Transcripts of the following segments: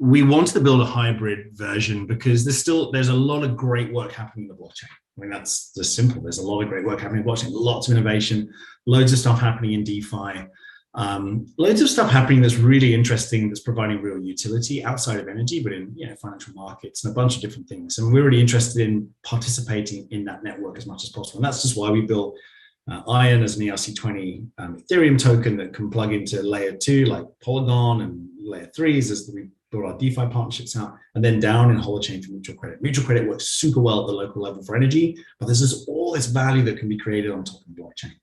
we wanted to build a hybrid version because there's a lot of great work happening in the blockchain. I mean, that's just simple. There's a lot of great work happening in blockchain, lots of innovation, loads of stuff happening in DeFi, loads of stuff happening that's really interesting, that's providing real utility outside of energy, but in financial markets and a bunch of different things. And we're really interested in participating in that network as much as possible. And that's just why we built ION as an ERC20 Ethereum token that can plug into layer 2 like Polygon, and layer 3s as we build our DeFi partnerships out, and then down in Holochain for mutual credit. Mutual credit works super well at the local level for energy, but there's just all this value that can be created on top of the blockchain.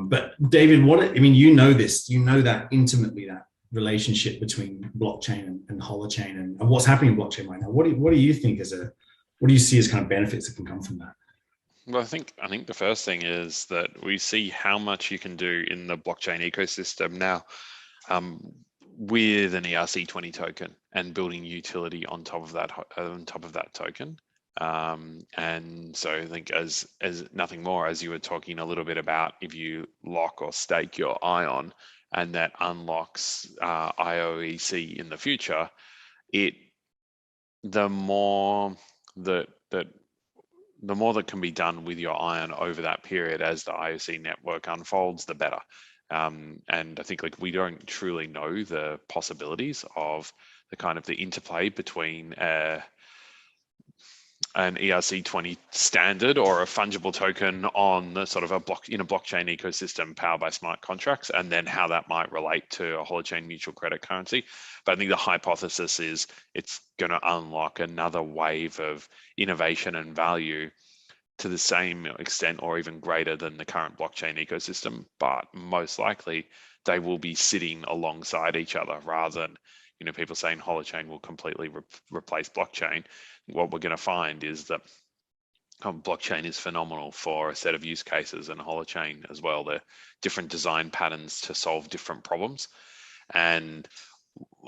But David, you know this, you know that intimately, that relationship between blockchain and Holochain and what's happening in blockchain right now. What do you think what do you see as kind of benefits that can come from that? Well, I think the first thing is that we see how much you can do in the blockchain ecosystem now with an ERC20 token and building utility on top of that token. And so I think as nothing more, as you were talking a little bit about, if you lock or stake your ION and that unlocks IOEC in the future, the more that can be done with your ION over that period as the IOC network unfolds, the better. And I think we don't truly know the possibilities of the interplay between an ERC20 standard or a fungible token on the sort of a blockchain ecosystem powered by smart contracts, and then how that might relate to a Holochain mutual credit currency. But I think the hypothesis is it's going to unlock another wave of innovation and value to the same extent or even greater than the current blockchain ecosystem, but most likely they will be sitting alongside each other rather than people saying Holochain will completely replace blockchain. What we're going to find is that blockchain is phenomenal for a set of use cases, and Holochain as well. They're different design patterns to solve different problems. And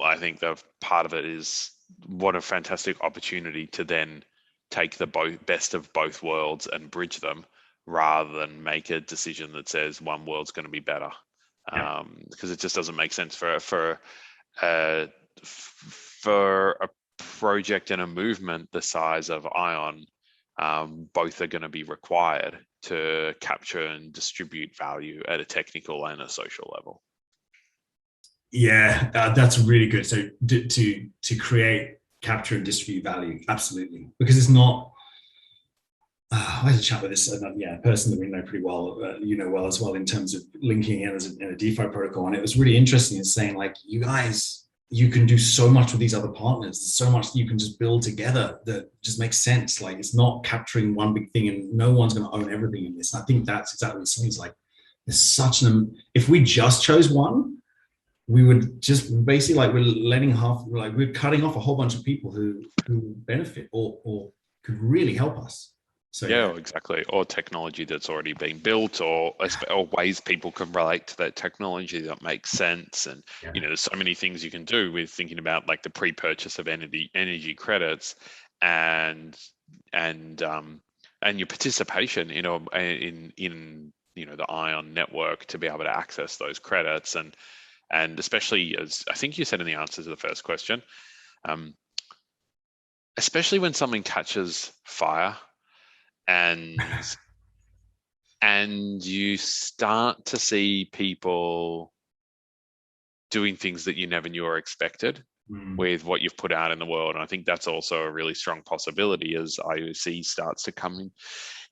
I think the part of it is what a fantastic opportunity to then take the best of both worlds and bridge them, rather than make a decision that says one world's going to be better. Because it just doesn't make sense for a project and a movement the size of ION. Both are going to be required to capture and distribute value at a technical and a social level. Yeah, that's really good. So to create, capture, and distribute value, absolutely, because it's not. I had a chat with this a person that we know pretty well, well as well, in terms of linking in as in a DeFi protocol, and it was really interesting in saying, you guys, you can do so much with these other partners. There's so much you can just build together that just makes sense. It's not capturing one big thing, and no one's going to own everything in this. And I think that's exactly what it seems like. There's such if we just chose one, we would just basically we're cutting off a whole bunch of people who benefit or could really help us. So yeah, exactly. Or technology that's already been built, or ways people can relate to that technology that makes sense. And there's so many things you can do with thinking about the pre-purchase of energy credits, and your participation in the ION network to be able to access those credits, and especially, as I think you said in the answer to the first question, especially when something catches fire. And you start to see people doing things that you never knew or expected with what you've put out in the world. And I think that's also a really strong possibility as IOC starts to come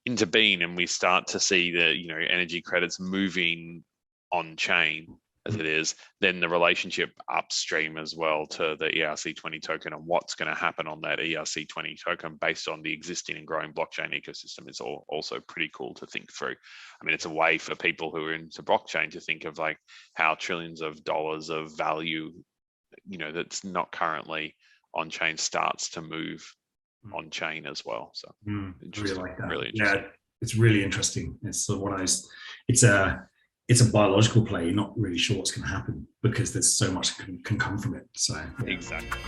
into being, and we start to see the energy credits moving on chain as it is, then the relationship upstream as well to the ERC20 token and what's going to happen on that ERC20 token based on the existing and growing blockchain ecosystem is also pretty cool to think through. I mean, it's a way for people who are into blockchain to think of how trillions of dollars of value, that's not currently on chain starts to move on chain as well. So interesting. Really like that. Really interesting. Yeah, it's really interesting. It's sort of one of those, it's a biological play. You're not really sure what's going to happen because there's so much can come from it. So exactly.